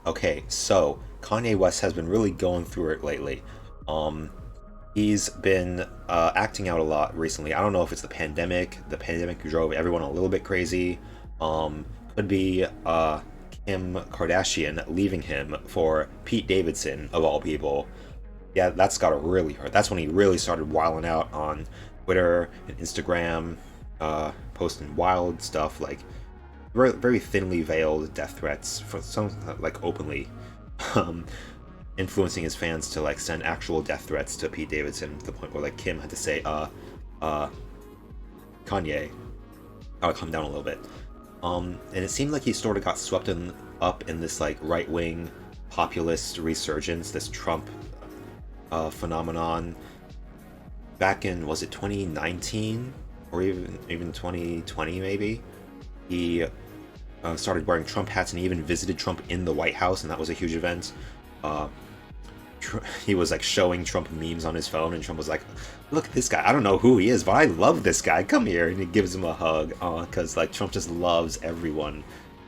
Okay, so Kanye West has been really going through it lately. Um, he's been acting out a lot recently. I don't know if it's the pandemic. The pandemic drove everyone a little bit crazy. Could be Kim Kardashian leaving him for Pete Davidson of all people. Yeah, that's got to really hurt. That's when he really started wilding out on Twitter and Instagram, posting wild stuff like very, very thinly veiled death threats for some like openly, um, influencing his fans to like send actual death threats to Pete Davidson to the point where like Kim had to say, uh, Kanye, I'll come down a little bit. And it seemed like he sort of got swept up in this like right wing populist resurgence, this Trump phenomenon back in, was it 2019 or even 2020 maybe. He started wearing Trump hats and he even visited Trump in the White House, and that was a huge event. Uh, he was like showing Trump memes on his phone, and Trump was like, "Look at this guy. I don't know who he is, but I love this guy. Come here," and he gives him a hug, because like Trump just loves everyone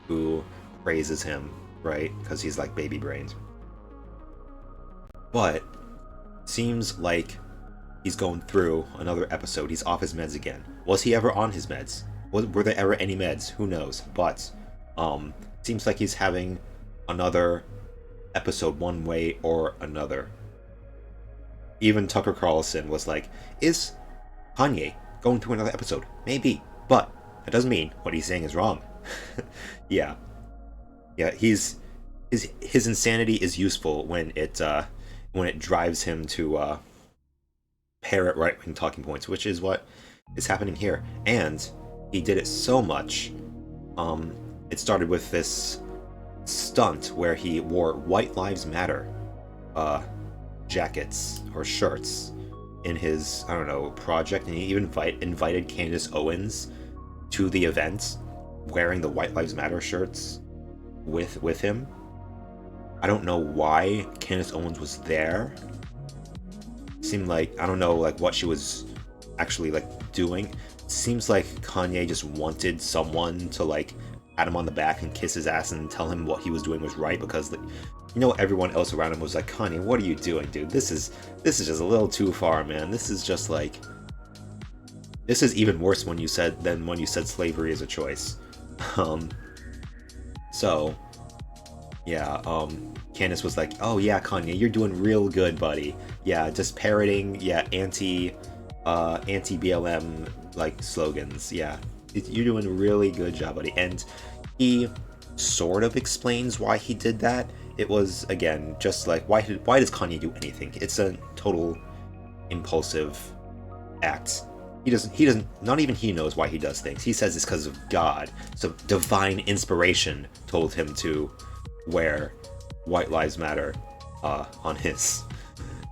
who praises him, right? Because he's like baby brains. But seems like he's going through another episode. He's off his meds again. Was he ever on his meds? Were there ever any meds? Who knows? But seems like he's having another episode one way or another. Even Tucker Carlson was like, is Kanye going through another episode? Maybe, but that doesn't mean what he's saying is wrong. Yeah. His insanity is useful when it drives him to parrot right-wing talking points, which is what is happening here. And he did it so much. It started with this stunt where he wore White Lives Matter jackets or shirts in his, I don't know, project, and he even invited Candace Owens to the event wearing the White Lives Matter shirts with him. I don't know why Candace Owens was there. Seemed like, I don't know like what she was actually like doing. Seems like Kanye just wanted someone to like pat him on the back and kiss his ass and tell him what he was doing was right, because like, everyone else around him was like, Kanye, what are you doing, dude? This is just a little too far, man. This is just like, this is even worse than when you said slavery is a choice. So yeah, Candace was like, oh yeah, Kanye, you're doing real good, buddy. Yeah, just parroting, yeah, anti-BLM like slogans. Yeah, you're doing a really good job, buddy. And he sort of explains why he did that. It was, again, just like, why does Kanye do anything? It's a total impulsive act. He doesn't, not even he knows why he does things. He says it's because of God. So divine inspiration told him to wear White Lives Matter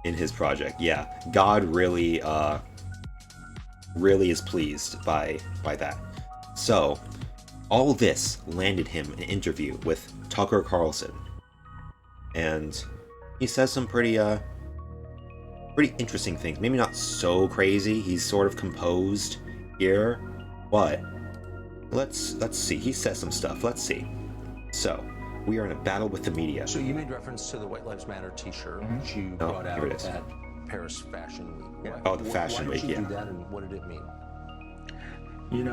in his project. Yeah, God really is pleased by that. So all this landed him an interview with Tucker Carlson, and he says some pretty interesting things. Maybe not so crazy. He's sort of composed here, but let's see. He says some stuff. Let's see. So we are in a battle with the media. So you made reference to the White Lives Matter T-shirt, which you brought out at Paris Fashion Week. Yeah. Oh, the Fashion Week, yeah. Why did you do that, and what did it mean? You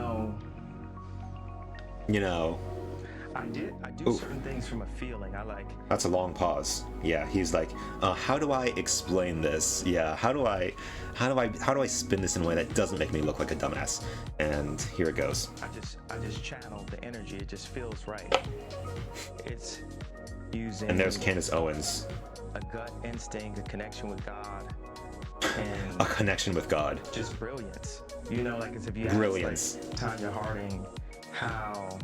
know, I do certain things from a feeling. That's a long pause. Yeah, he's like, how do I explain this? Yeah, how do I spin this in a way that doesn't make me look like a dumbass? And here it goes. I just channel the energy. It just feels right. It's using. And there's Candace Owens. A gut instinct, a connection with God, and a connection with God. Just brilliance. Like as if you brilliance. Asked, like, Tanya Harding, how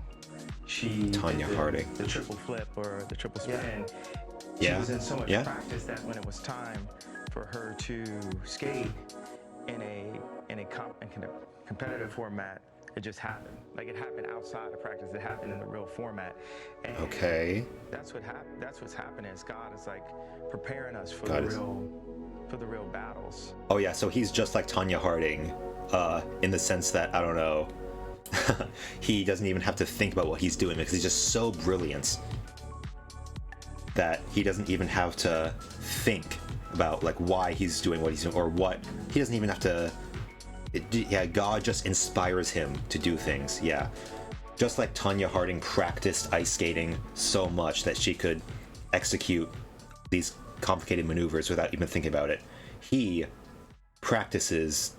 she Tanya did Harding. The triple flip or the triple spin. Yeah. She was in so much practice that when it was time for her to skate in a competitive format, it just happened. Like it happened outside of practice. It happened in the real format. And okay. That's what's happening. Is God is like preparing us for the real battles. Oh yeah. So he's just like Tanya Harding, in the sense that, I don't know. He doesn't even have to think about what he's doing because he's just so brilliant. that he doesn't even have to think about like why he's doing what he's doing, or what he doesn't even have to. Yeah, God just inspires him to do things. Yeah, just like Tonya Harding practiced ice skating so much that she could execute these complicated maneuvers without even thinking about it. He practices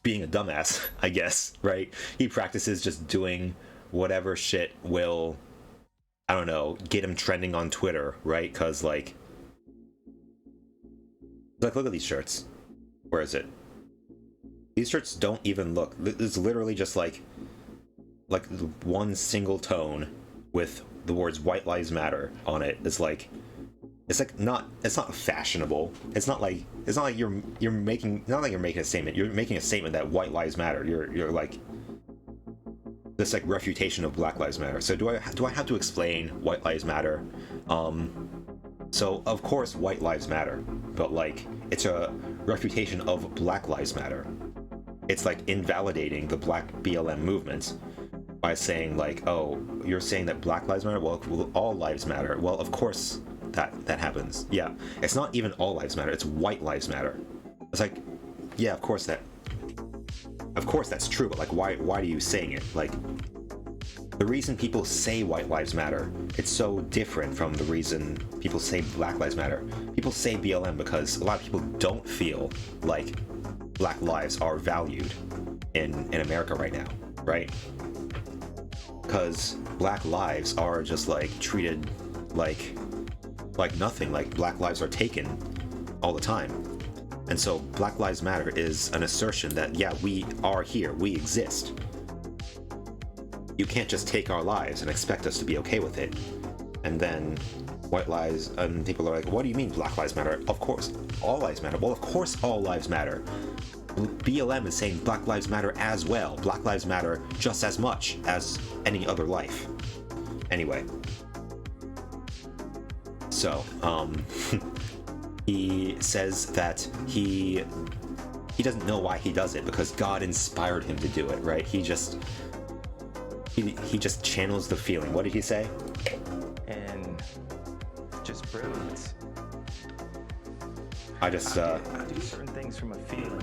being a dumbass, I guess, right? He practices just doing whatever shit will, I don't know, get him trending on Twitter, right? Because like look at these shirts. Where is it? These shirts don't even look. It's literally just like one single tone with the words "White Lives Matter" on it. It's not fashionable. It's not like you're making a statement. You're making a statement that white lives matter. You're like this like refutation of Black Lives Matter. So do I have to explain white lives matter? So of course white lives matter, but like it's a refutation of Black Lives Matter. It's like invalidating the Black BLM movement by saying like, oh, you're saying that Black Lives Matter? Well, all lives matter. Well, of course that happens. Yeah, it's not even all lives matter, it's white lives matter. It's like, yeah, of course that's true, but like why are you saying it? Like, the reason people say white lives matter, it's so different from the reason people say Black Lives Matter. People say BLM because a lot of people don't feel like Black lives are valued in America right now, right? Because Black lives are just like treated like nothing. Like Black lives are taken all the time. And so Black Lives Matter is an assertion that, yeah, we are here, we exist. You can't just take our lives and expect us to be okay with it. And then white lives, and people are like, what do you mean Black Lives Matter? Of course, all lives matter. Well, of course all lives matter. BLM is saying Black Lives Matter as well. Black Lives Matter just as much as any other life. Anyway. So, he says that he doesn't know why he does it, because God inspired him to do it, right? He just channels the feeling. What did he say? And just brilliance. I do certain things from a feeling.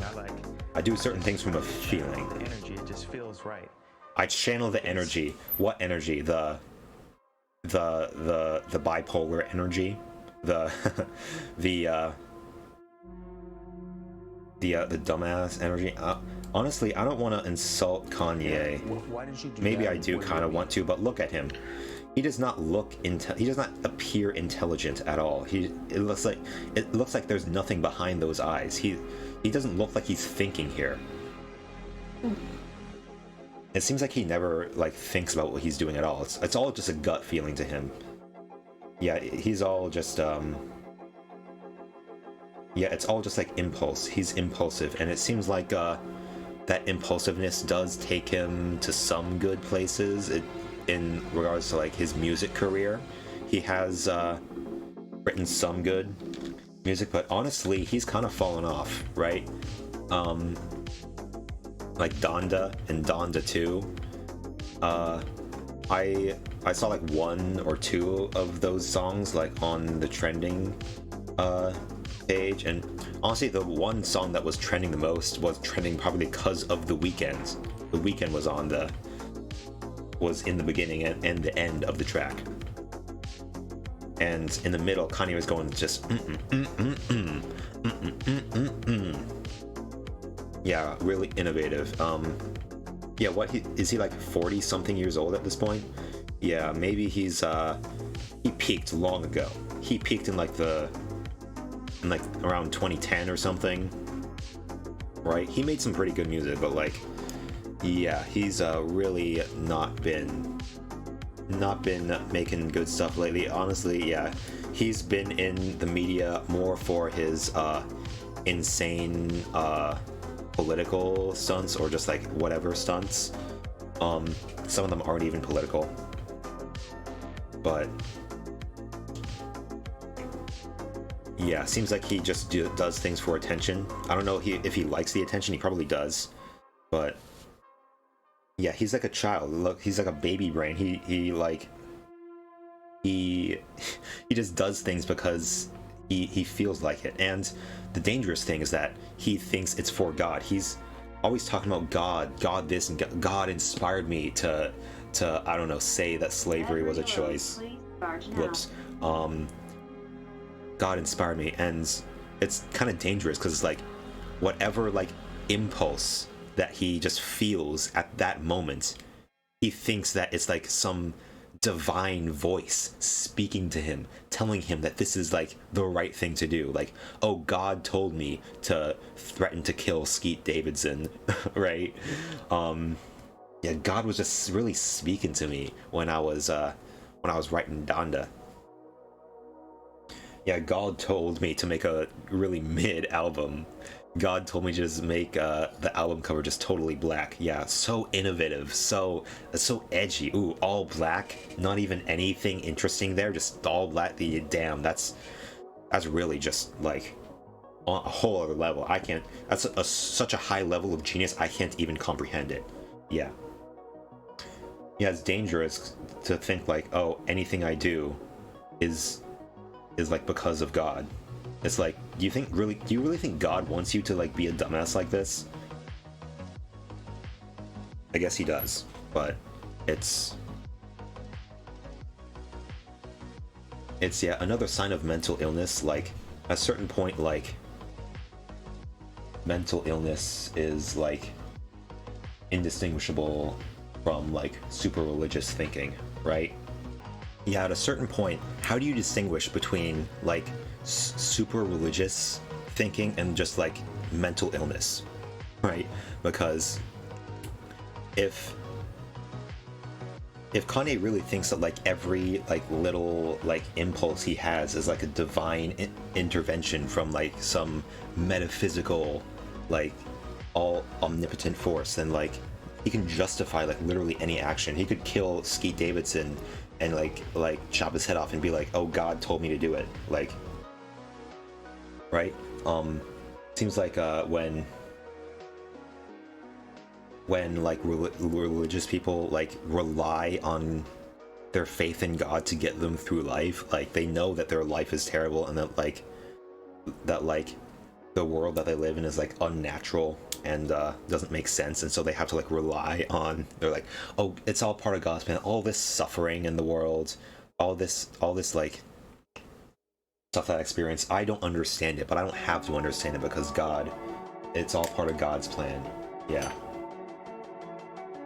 I do certain things from a feeling. The energy, it just feels right. I channel the energy. What energy? The bipolar energy, the dumbass energy. Honestly, I don't want to insult Kanye. Why did you do Maybe that? I do kind of want to, but look at him. He does not he does not appear intelligent at all. It looks like there's nothing behind those eyes. He doesn't look like he's thinking here. It seems like he never like thinks about what he's doing at all. It's all just a gut feeling to him. Yeah, he's all just yeah, it's all just like impulse. He's impulsive, and it seems like that impulsiveness does take him to some good places. In regards to like his music career, he has written some good music, but honestly, he's kind of fallen off, right? Like Donda and Donda 2. I saw like one or two of those songs like on the trending page, and honestly, the one song that was trending the most was trending probably because of The Weeknd. The Weeknd was in the beginning and the end of the track, and in the middle, Kanye was going just yeah, really innovative. Yeah, is he like 40 something years old at this point? Yeah, maybe he peaked long ago. He peaked in like around 2010 or something, right? He made some pretty good music, but like, yeah, he's really not been making good stuff lately. Honestly, yeah, he's been in the media more for his insane political stunts, or just like whatever stunts. Some of them aren't even political, but yeah, seems like he just does things for attention. I don't know if he likes the attention. He probably does, but yeah, he's like a child. Look, he's like a baby brain. He he just does things because he feels like it. And the dangerous thing is that he thinks it's for God. He's always talking about God this, and God inspired me to I don't know, say that slavery was a choice. Whoops. God inspired me, and it's kind of dangerous because it's like whatever like impulse that he just feels at that moment, he thinks that it's like some divine voice speaking to him, telling him that this is like the right thing to do. Like, oh, God told me to threaten to kill Skeet Davidson, right? Yeah, God was just really speaking to me when I was writing Donda. Yeah, God told me to make a really mid album. God told me to just make the album cover just totally black. Yeah, so innovative, so edgy. Ooh, all black, not even anything interesting there, just all black. Damn, that's really just like on a whole other level. I can't. That's such a high level of genius. I can't even comprehend it. Yeah. Yeah, it's dangerous to think like, oh, anything I do is like because of God. It's like, do you really think God wants you to like be a dumbass like this? I guess he does, but it's yeah, another sign of mental illness. Like at a certain point, like mental illness is like indistinguishable from like super religious thinking, right? Yeah, at a certain point, how do you distinguish between like super religious thinking and just like mental illness, right? Because if Kanye really thinks that like every like little like impulse he has is like a divine intervention from like some metaphysical like all omnipotent force, then like he can justify like literally any action. He could kill Skeet Davidson and like chop his head off and be like, oh, God told me to do it, like, right? Seems like when like religious people like rely on their faith in God to get them through life, like they know that their life is terrible and that like the world that they live in is like unnatural and doesn't make sense, and so they have to like rely on, they're like, oh, it's all part of God's plan, all this suffering in the world, all this like stuff that I experience, I don't understand it, but I don't have to understand it because God, it's all part of God's plan. Yeah,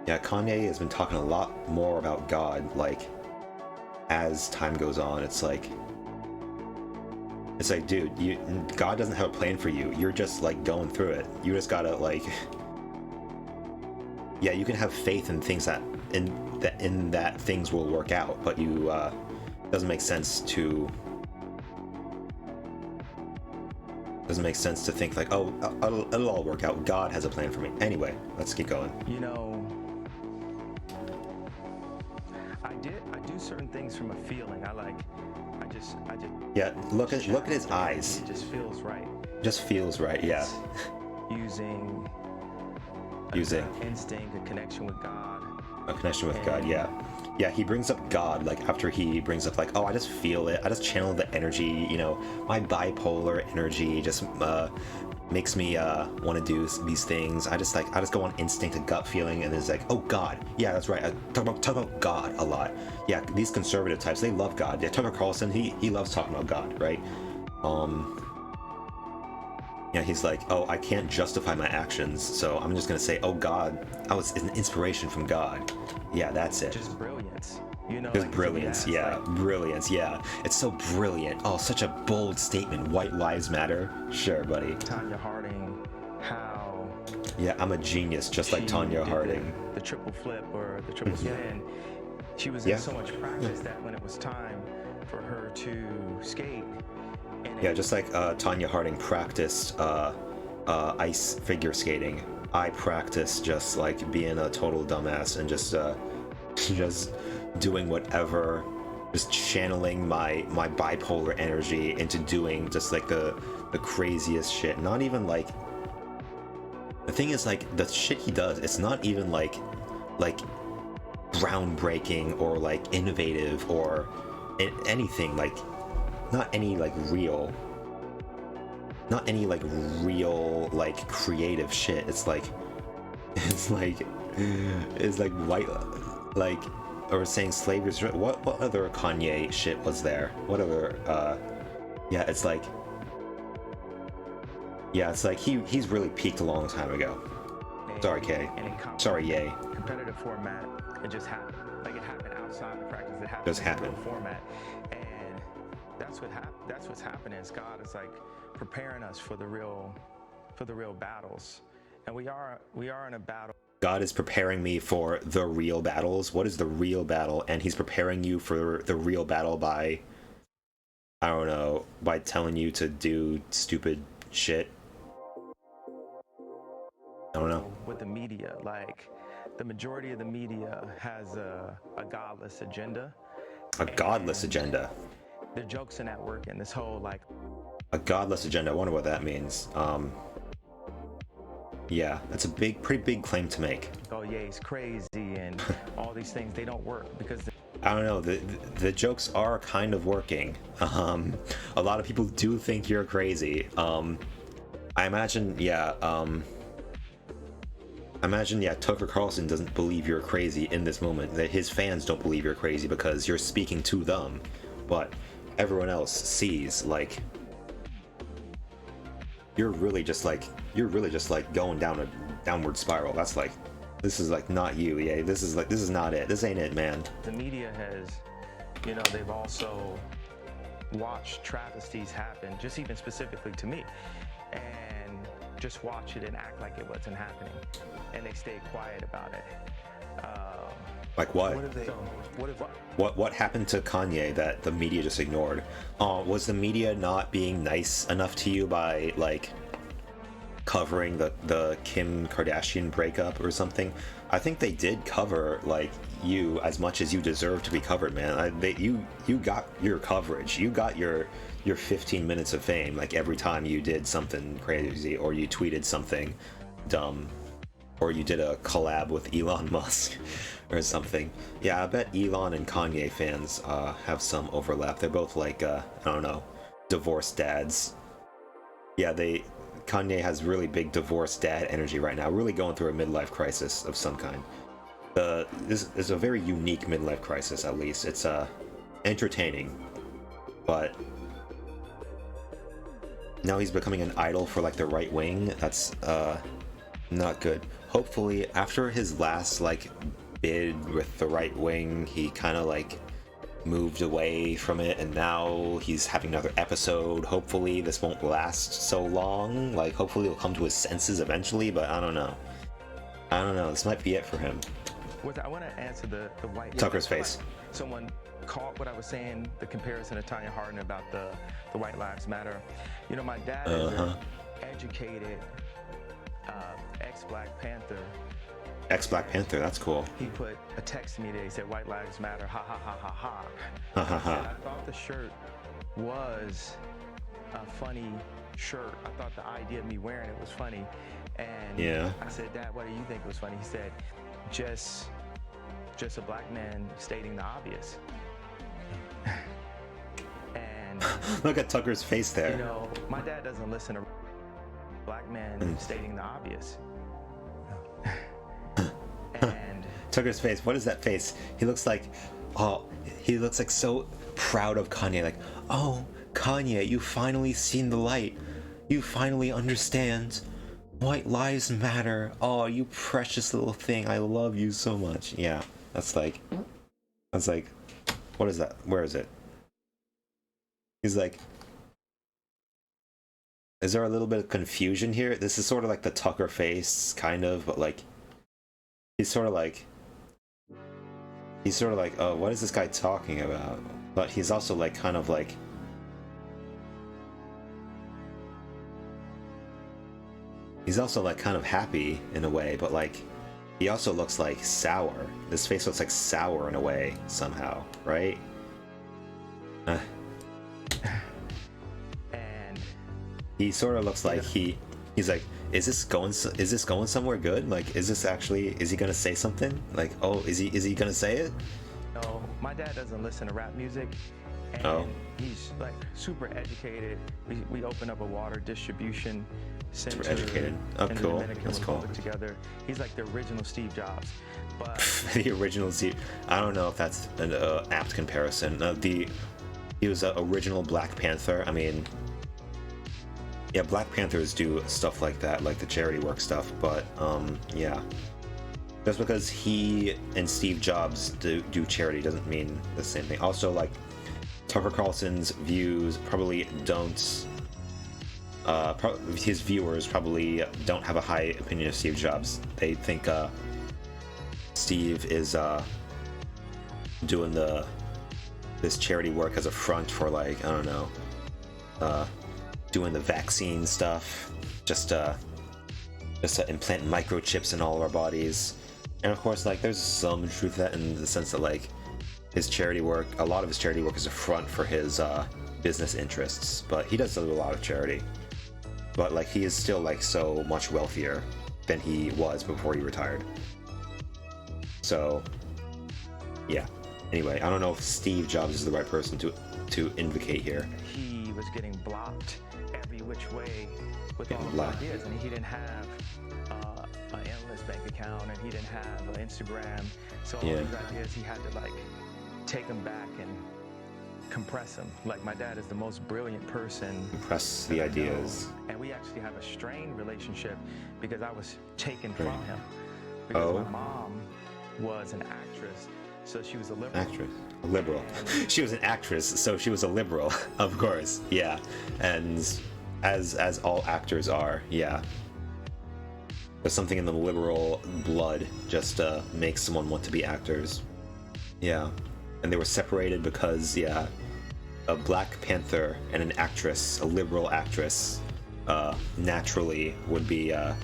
Kanye has been talking a lot more about God like as time goes on. It's like, dude, God doesn't have a plan for you. You're just like going through it. You just gotta like, yeah, you can have faith in things that things will work out, but you doesn't make sense to think like, oh, it'll all work out. God has a plan for me. Anyway, let's keep going. You know, I do certain things from a feeling. I just yeah, look at his eyes. It just feels right. Just feels right. Yeah. Using instinct, a connection with God. A connection with God. Yeah. Yeah, he brings up God like after he brings up like, oh, I just feel it. I just channel the energy. You know, my bipolar energy just makes me want to do these things. I just go on instinct, a gut feeling, and it's like, oh, God. Yeah, that's right. I talk about God a lot. Yeah, these conservative types, they love God. Yeah, Tucker Carlson, he loves talking about God, right? Yeah, he's like, oh, I can't justify my actions, so I'm just gonna say, oh, God, I was an inspiration from God. Yeah, that's it. Just brilliance. You know, just like brilliance, yeah, like, brilliance, yeah. It's so brilliant. Oh, such a bold statement. White lives matter. Sure, buddy. Tanya Harding, how... Yeah, I'm a genius, just like Tanya Harding. The triple flip or the triple spin. She was in so much practice that when it was time for her to skate... Yeah, just like Tanya Harding practiced ice figure skating, I practiced just like being a total dumbass and just doing whatever, just channeling my bipolar energy into doing just like the craziest shit. Not even like, the thing is like the shit he does, it's not even like groundbreaking or like innovative or anything. Like any like real like creative shit. It's like white, like, or saying slavery. What other Kanye shit was there? What other yeah, it's like he's really peaked a long time ago. Sorry, Kay. Sorry, Ye. Competitive format, it just happened. Like, it happened outside the practice. It happened Just in happened. real format, and that's what's happening. God is like preparing us for the real battles, and we are in a battle. God is preparing me for the real battles. What is the real battle? And he's preparing you for the real battle by, I don't know, by telling you to do stupid shit. I don't know. With the media, like, the majority of the media has a godless agenda. A godless agenda. The jokes in that work, and this whole, like, a godless agenda. I wonder what that means. Yeah, that's a pretty big claim to make. Oh yeah, he's crazy, and all these things, they don't work because I don't know, the jokes are kind of working. A lot of people do think you're crazy. I imagine, yeah, Tucker Carlson doesn't believe you're crazy in this moment. That his fans don't believe you're crazy because you're speaking to them, but everyone else sees, like, you're really just like going down a downward spiral. That's like, this is like not you. Yeah, this is not it. This ain't it, man. The media has, they've also watched travesties happen, just even specifically to me, and just watch it and act like it wasn't happening, and they stayed quiet about it. Like what? What happened to Kanye that the media just ignored? Was the media not being nice enough to you by, like, covering the Kim Kardashian breakup or something? I think they did cover, like, you as much as you deserve to be covered, man. You got your coverage. You got your 15 minutes of fame, like, every time you did something crazy, or you tweeted something dumb, or you did a collab with Elon Musk or something. Yeah, I bet Elon and Kanye fans have some overlap. They're both like, I don't know, divorced dads. Yeah, Kanye has really big divorced dad energy right now, really going through a midlife crisis of some kind. This is a very unique midlife crisis, at least. It's entertaining, but now he's becoming an idol for, like, the right wing. That's not good. Hopefully, after his last, like, bid with the right wing, he kind of, like, moved away from it, and now he's having another episode. Hopefully this won't last so long. Like, hopefully he'll come to his senses eventually, but I don't know. This might be it for him. I want to answer the white Tucker's face. Like someone caught what I was saying, the comparison to Tanya Hardin about the White Lives Matter. My dad is an educated ex-Black Panther. Ex-Black Panther, that's cool. He put a text to me that he said, "White Lives Matter, ha ha ha ha ha." Ha ha ha. I thought the shirt was a funny shirt. I thought the idea of me wearing it was funny. And yeah. I said, "Dad, what do you think was funny?" He said, just a black man stating the obvious. And look at Tucker's face there. My dad doesn't listen to black men stating the obvious. And Tucker's face, what is that face? He looks like so proud of Kanye, like, oh, Kanye, you finally seen the light. You finally understand. White lives matter. Oh, you precious little thing. I love you so much. Yeah, that's like, what is that? Where is it? He's like, is there a little bit of confusion here? This is sort of like the Tucker face, kind of, but like, he's sort of like, oh, what is this guy talking about? But he's also like, kind of like, he's also like kind of happy in a way, but like, he also looks like sour. His face looks like sour in a way, somehow, right? And he sort of looks like he's like, is this going somewhere good? Like, is he gonna say something? Like, oh, is he gonna say it? No, my dad doesn't listen to rap music, And Oh. he's like super educated. We opened up a water distribution center. Super educated. Oh, in the cool. Dominican That's cool. Republic together. He's like the original Steve Jobs. But The original Steve. I don't know if that's an apt comparison. He was an original Black Panther. I mean, yeah, Black Panthers do stuff like that, like the charity work stuff. But yeah, just because he and Steve Jobs do charity doesn't mean the same thing. Also, like Tucker Carlson's views probably don't. His viewers probably don't have a high opinion of Steve Jobs. They think Steve is doing this charity work as a front for, like, I don't know, doing the vaccine stuff, just to implant microchips in all of our bodies. And of course, like, there's some truth to that in the sense that, like, his charity work, a lot of his charity work is a front for his business interests, but he does do a lot of charity. But, like, he is still, like, so much wealthier than he was before he retired. So, yeah. Anyway, I don't know if Steve Jobs is the right person to invocate here. he was getting blocked every which way with all Getting his blocked. ideas, and he didn't have an endless bank account, and he didn't have an Instagram. So all Yeah. these ideas, he had to like take them back and compress them. Like, my dad is the most brilliant person. Impress the that I know, ideas. and we actually have a strained relationship because I was taken Right. from him. Because Oh. my mom was an actress, so she was a liberal. Actress. A liberal. She was an actress, so she was a liberal, of course. Yeah. And as all actors are, yeah. There's something in the liberal blood just makes someone want to be actors. Yeah. And they were separated because, yeah, a Black Panther and an actress, a liberal actress, naturally would be at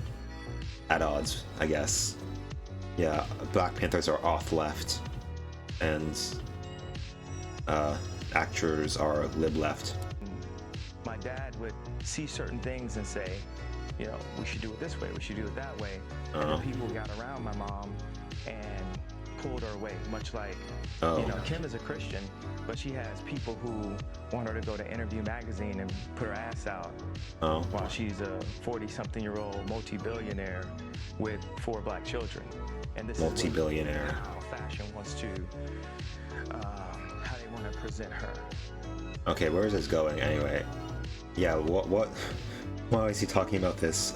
odds, I guess. Yeah, Black Panthers are off left, and actors are lib left. My dad would see certain things and say, you know, we should do it this way, we should do it that way. And Uh-huh. the people got around my mom and pulled her away, much like, Oh. you know, Kim is a Christian, but she has people who want her to go to Interview Magazine and put her ass out Oh. while she's a 40-something-year-old multi-billionaire with 4 black children. And this Multi-billionaire. is how fashion wants to, how they want to present her. Okay, where is this going anyway? Yeah, why is he talking about this?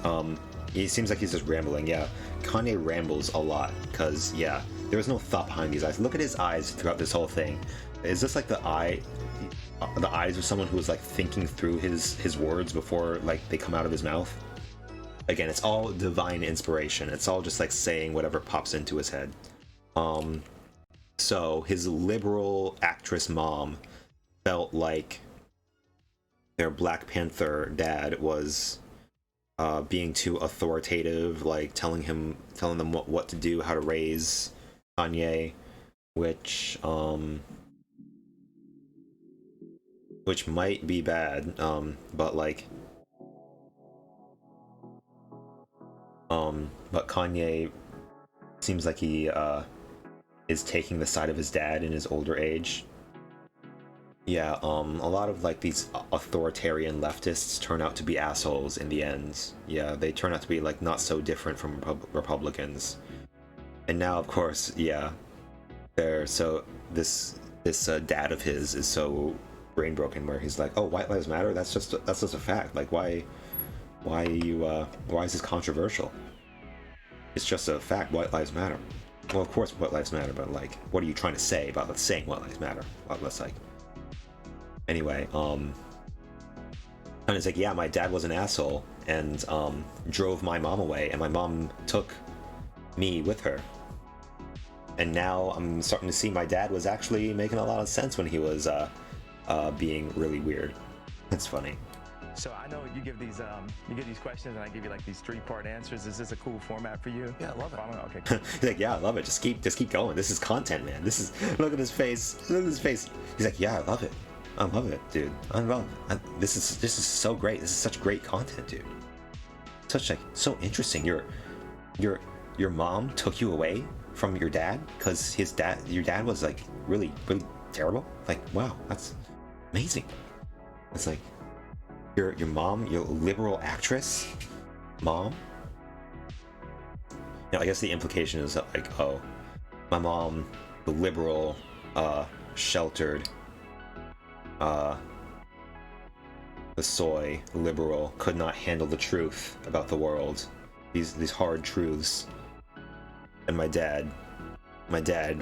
He seems like he's just rambling. Yeah, Kanye rambles a lot because, yeah, there was no thought behind these eyes. Look at his eyes throughout this whole thing. Is this like the eyes of someone who was like thinking through his words before like they come out of his mouth? Again, it's all divine inspiration. It's all just like saying whatever pops into his head. So his liberal actress mom felt like their Black Panther dad was being too authoritative, like telling them what to do, how to raise Kanye, which might be bad, but like but Kanye seems like he is taking the side of his dad in his older age. Yeah, a lot of like these authoritarian leftists turn out to be assholes in the end. Yeah, they turn out to be like not so different from Republicans. And now, of course, yeah, this dad of his is so brain broken where he's like, oh, White Lives Matter. That's just a fact. Like, why is this controversial? It's just a fact. White Lives Matter. Well, of course, White Lives Matter, but like, what are you trying to say about saying White Lives Matter? Well, that's like. Anyway, and it's like, yeah, my dad was an asshole and drove my mom away, and my mom took me with her. And now I'm starting to see my dad was actually making a lot of sense when he was being really weird. It's funny. So I know you give these questions, and I give you like these 3-part answers. Is this a cool format for you? Yeah, I love it. Okay. Cool. He's like, yeah, I love it. Just keep going. This is content, man. Look at his face. Look at his face. He's like, yeah, I love it. I love it, dude. This is so great. This is such great content, dude. So interesting. Your mom took you away from your dad because your dad was like really, really terrible. Like, wow, Amazing. It's like, your mom, your liberal actress, mom. You know, I guess the implication is that, like, oh, my mom, the liberal, sheltered, the soy liberal, could not handle the truth about the world, these hard truths. And my dad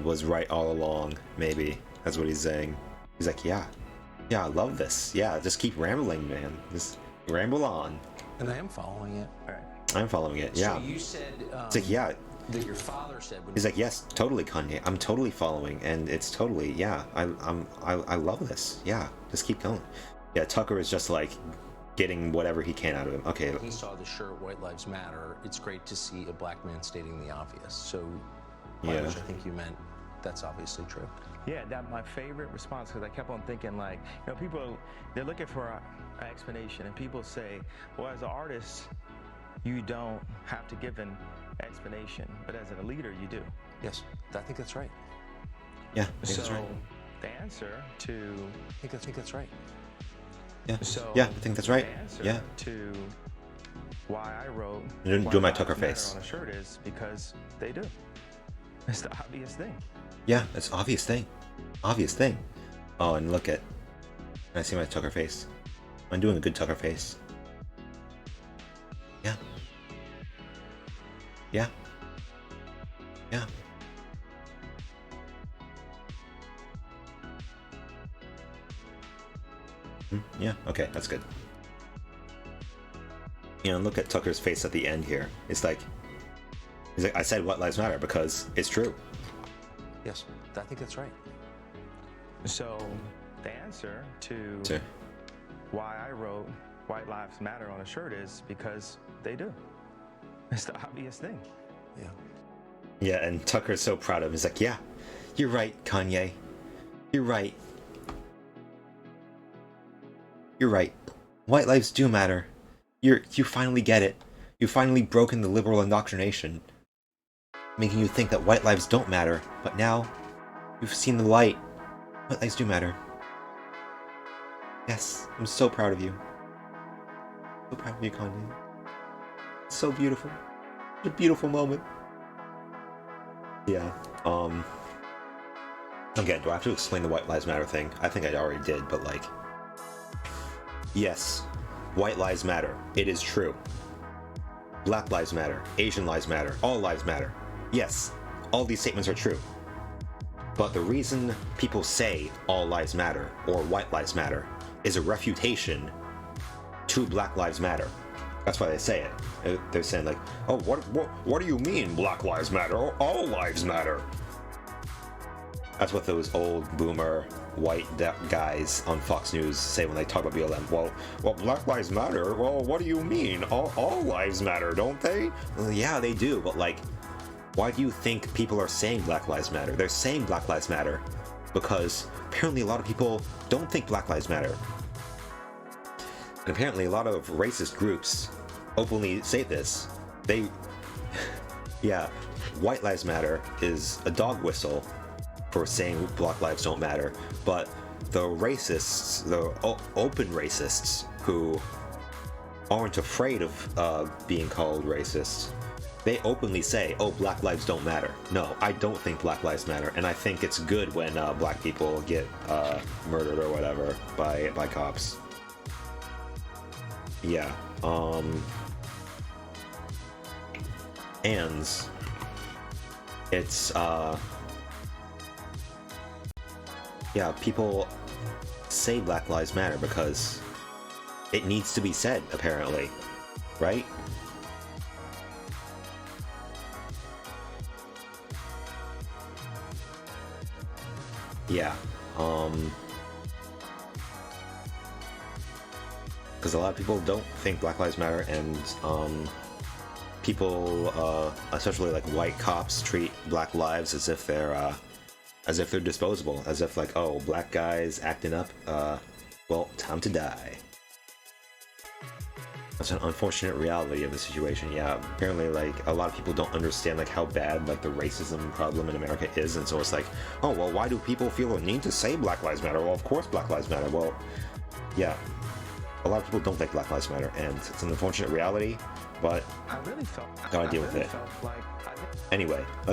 was right all along. Maybe that's what he's saying. He's like, yeah, I love this. Yeah, just keep rambling, man. Just ramble on. And I am following it. All right. I'm following it. Yeah. So you said. It's like, yeah. That your father said. When he's like, yes, totally, Kanye. I'm totally following, and it's totally, yeah. I love this. Yeah, just keep going. Yeah, Tucker is just like getting whatever he can out of him. Okay. He saw the shirt "White Lives Matter." It's great to see a black man stating the obvious. So, yeah. Which I think you meant that's obviously true. Yeah, that my favorite response, because I kept on thinking, like, you know, people, they're looking for an explanation, and people say, well, as an artist, you don't have to give an explanation, but as a leader, you do. Yes, I think that's right. Yeah, I think that's right. The answer to... I think that's right. Yeah, so yeah, I think that's right. The answer yeah. to why I wrote... Do my Tucker face. ...on a shirt is because they do. It's the obvious thing. Yeah, it's obvious thing. Obvious thing. Oh, and look at... I see my Tucker face. I'm doing a good Tucker face. Yeah. Yeah. Yeah. Yeah, okay, that's good. You know, look at Tucker's face at the end here. It's like, he's like, I said White Lives Matter because it's true. Yes, I think that's right. So, the answer to why I wrote White Lives Matter on a shirt is because they do. It's the obvious thing. Yeah. Yeah, and Tucker's so proud of him. He's like, yeah, you're right, Kanye. You're right. You're right. White lives do matter. You finally get it. You've finally broken the liberal indoctrination, making you think that white lives don't matter. But now, you've seen the light. White lives do matter. Yes, I'm so proud of you. So proud of you, Kanye. It's so beautiful. It's a beautiful moment. Yeah, again, do I have to explain the White Lives Matter thing? I think I already did, but like... Yes, White Lives Matter. It is true. Black Lives Matter. Asian Lives Matter. All lives matter. Yes, all these statements are true. But the reason people say all lives matter or white lives matter is a refutation to Black Lives Matter. That's why they say it. They're saying like, oh, what do you mean Black Lives Matter? All lives matter. That's what those old boomer white guys on Fox News say when they talk about BLM. Well, Black Lives Matter? Well, what do you mean? All lives matter, don't they? Well, yeah, they do, but like, why do you think people are saying Black Lives Matter? They're saying Black Lives Matter because apparently a lot of people don't think Black Lives Matter. And apparently a lot of racist groups openly say this. Yeah, White Lives Matter is a dog whistle for saying Black lives don't matter, but the racists, the open racists who aren't afraid of being called racist, they openly say, oh, Black lives don't matter. No, I don't think Black lives matter, and I think it's good when black people get murdered or whatever by cops. Yeah, and it's yeah, people say Black Lives Matter because it needs to be said, apparently, right? Yeah, because a lot of people don't think Black Lives Matter, and people, especially like white cops, treat Black lives as if they're disposable, as if like, oh, black guys acting up, well, time to die. That's an unfortunate reality of the situation. Yeah, apparently, like, a lot of people don't understand, like, how bad, like, the racism problem in America is, and so it's like, oh, well, why do people feel a need to say Black Lives Matter? Well, of course Black Lives Matter. Well, yeah, a lot of people don't think Black Lives Matter, and it's an unfortunate reality, but I really felt, gotta deal with it. Anyway, let's